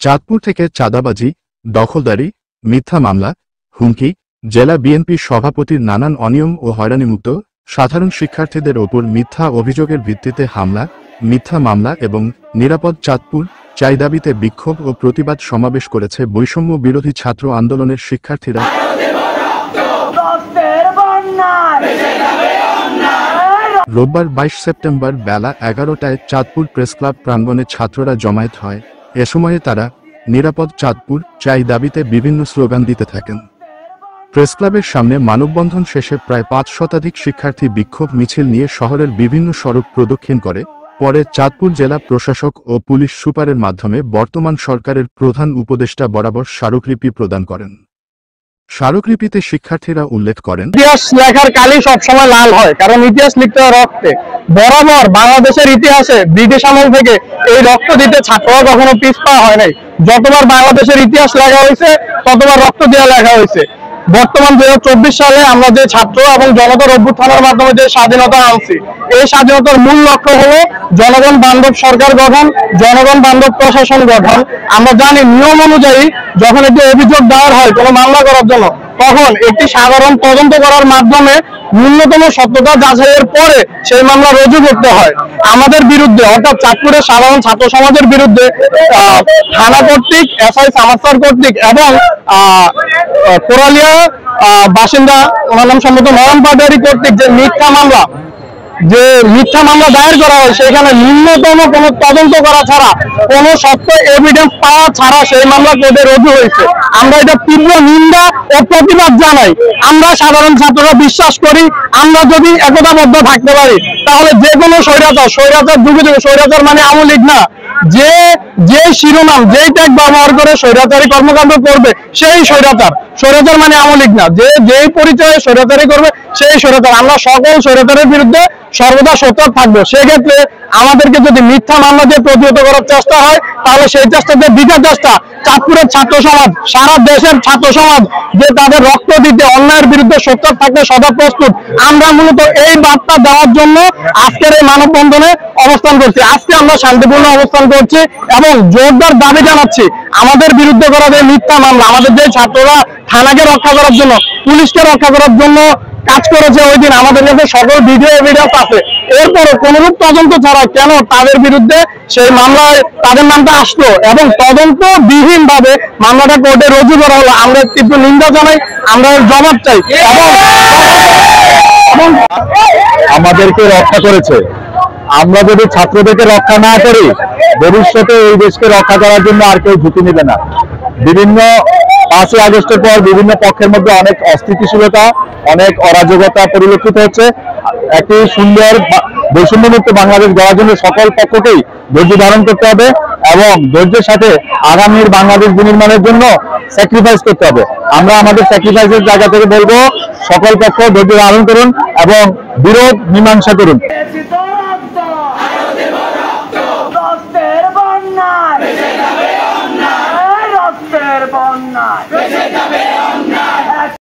চাঁদপুর থেকে চাঁদাবাজি, দখলদারি, মিথ্যা মামলা, হুমকি, জেলা বিএনপির সভাপতির নানান অনিয়ম ও হয়রানিমুক্ত সাধারণ শিক্ষার্থীদের ওপর মিথ্যা অভিযোগের ভিত্তিতে হামলা, মিথ্যা মামলা এবং নিরাপদ চাঁদপুর চাই দাবিতে বিক্ষোভ ও প্রতিবাদ সমাবেশ করেছে বৈষম্য বিরোধী ছাত্র আন্দোলনের শিক্ষার্থীরা। রোববার 22 সেপ্টেম্বর বেলা 11টায় চাঁদপুর প্রেসক্লাব প্রাঙ্গণে ছাত্ররা জমায়েত হয়। এ সময়ে তারা নিরাপদ চাঁদপুর চাই দাবিতে বিভিন্ন স্লোগান দিতে থাকেন। প্রেসক্লাবের সামনে মানববন্ধন শেষে প্রায় 5 শতাধিক শিক্ষার্থী বিক্ষোভ মিছিল নিয়ে শহরের বিভিন্ন সড়ক প্রদক্ষিণ করে। পরে চাঁদপুর জেলা প্রশাসক ও পুলিশ সুপারের মাধ্যমে বর্তমান সরকারের প্রধান উপদেষ্টা বরাবর স্মারকলিপি প্রদান করেন। স্মারকলিপিতে শিক্ষার্থীরা উল্লেখ করেন, ইতিহাস লেখার কালি সবসময় লাল হয়, কারণ ইতিহাস লিখতে হয় রক্তে। বরাবর বাংলাদেশের ইতিহাসে ব্রিটিশ আমল থেকে এই রক্ত দিতে ছাত্ররা কখনো পিছপা হয় নাই। যতবার বাংলাদেশের ইতিহাস লেখা হয়েছে ততবার রক্ত দিয়ে লেখা হয়েছে। বর্তমান 2024 সালে আমরা যে ছাত্র এবং জনতার অভ্যুত্থানের মাধ্যমে যে স্বাধীনতা আনছি, এই স্বাধীনতার মূল লক্ষ্য হলো জনগণ বান্ধব সরকার গঠন, জনগণ বান্ধব প্রশাসন গঠন। আমরা জানি নিয়ম অনুযায়ী যখন একটি অভিযোগ দায়ের হয় কোনো মামলা করার জন্য, তখন একটি সাধারণ তদন্ত করার মাধ্যমে ন্যূনতম সত্যতা যাচাইয়ের পরে সেই মামলা রুজু করতে হয়। আমাদের বিরুদ্ধে অর্থাৎ চাঁদপুরের সাধারণ ছাত্র সমাজের বিরুদ্ধে থানা কর্তৃক, এসআই সামাস্টার কর্তৃক এবং কোরালিয়া বাসিন্দা ওনার নাম সম্ভবত নয়ন পাটোয়ারি কর্তৃক যে মিথ্যা মামলা দায়ের করা হয়, সেখানে ন্যূনতম কোনো তদন্ত করা ছাড়া, কোনো সত্য এভিডেন্স পাওয়া ছাড়া সেই মামলা কোর্টে রুজু হয়েছে। আমরা এটা তীব্র নিন্দা ও প্রতিবাদ জানাই। আমরা সাধারণ ছাত্ররা বিশ্বাস করি, আমরা যদি একতাবদ্ধ থাকতে পারি তাহলে যে কোনো স্বৈরাচার যুগে যুগে, স্বৈরাচার মানে আওয়ামী লীগ না, যে শিরোনাম যেই ট্যাগ ব্যবহার করে স্বৈরাচারী কর্মকাণ্ড করবে সেই স্বৈরাচার মানে আওয়ামী লীগ না, যেই পরিচয়ে স্বৈরাচারী করবে সেই স্বৈরাচার। আমরা সকল স্বৈরাচারের বিরুদ্ধে সর্বদা সোচ্চার থাকবো। সেক্ষেত্রে আমাদেরকে যদি মিথ্যা মামলা দিয়ে প্রতিহত করার চেষ্টা হয়, তাহলে সেই চেষ্টাতে দ্বিতীয় চেষ্টা চাঁদপুরের ছাত্র সমাজ, সারা দেশের ছাত্র সমাজ যে তাদের রক্ত দিতে, অন্যায়ের বিরুদ্ধে সোচ্চার থাকতে সদা প্রস্তুত। আমরা মূলত এই বার্তা দেওয়ার জন্য আজকের এই মানববন্ধনে অবস্থান করছি। আজকে আমরা শান্তিপূর্ণ অবস্থান করছি এবং জোরদার দাবি জানাচ্ছি আমাদের বিরুদ্ধে করা যে মিথ্যা মামলা, আমাদের যে ছাত্ররা থানাকে রক্ষা করার জন্য, পুলিশকে রক্ষা করার জন্য কাজ করেছে, ওই দিন আমাদের কাছে সকল ভিডিও এভিডেন্স আছে। এরপরে কোনরূপ তদন্ত ছাড়া কেন তাদের বিরুদ্ধে সেই মামলায় তাদের নামটা আসলো এবং তদন্তবিহীন ভাবে মামলাটা কোর্টে রুজু করা হলো, আমরা তীব্র নিন্দা জানাই। আমরা জবাব চাই এবং আমাদেরকে রক্ষা করেছে। আমরা যদি ছাত্রদেরকে রক্ষা না করি, ভবিষ্যতে এই দেশকে রক্ষা করার জন্য আর কেউ ঝুঁকি নেবে না। বিভিন্ন 5ই আগস্টের পর বিভিন্ন পক্ষের মধ্যে অনেক অস্থিতিশীলতা, অনেক অরাজকতা পরিলক্ষিত হচ্ছে। একটি সুন্দর বৈষম্যমুক্ত বাংলাদেশ গড়ার জন্য সকল পক্ষকেই ধৈর্য ধারণ করতে হবে এবং ধৈর্যের সাথে আগামীর বাংলাদেশ বিনির্মাণের জন্য স্যাক্রিফাইস করতে হবে। আমরা আমাদের স্যাক্রিফাইসের জায়গা থেকে বলবো, সকল পক্ষ ধৈর্য ধারণ করুন এবং বিরোধ মীমাংসা করুন।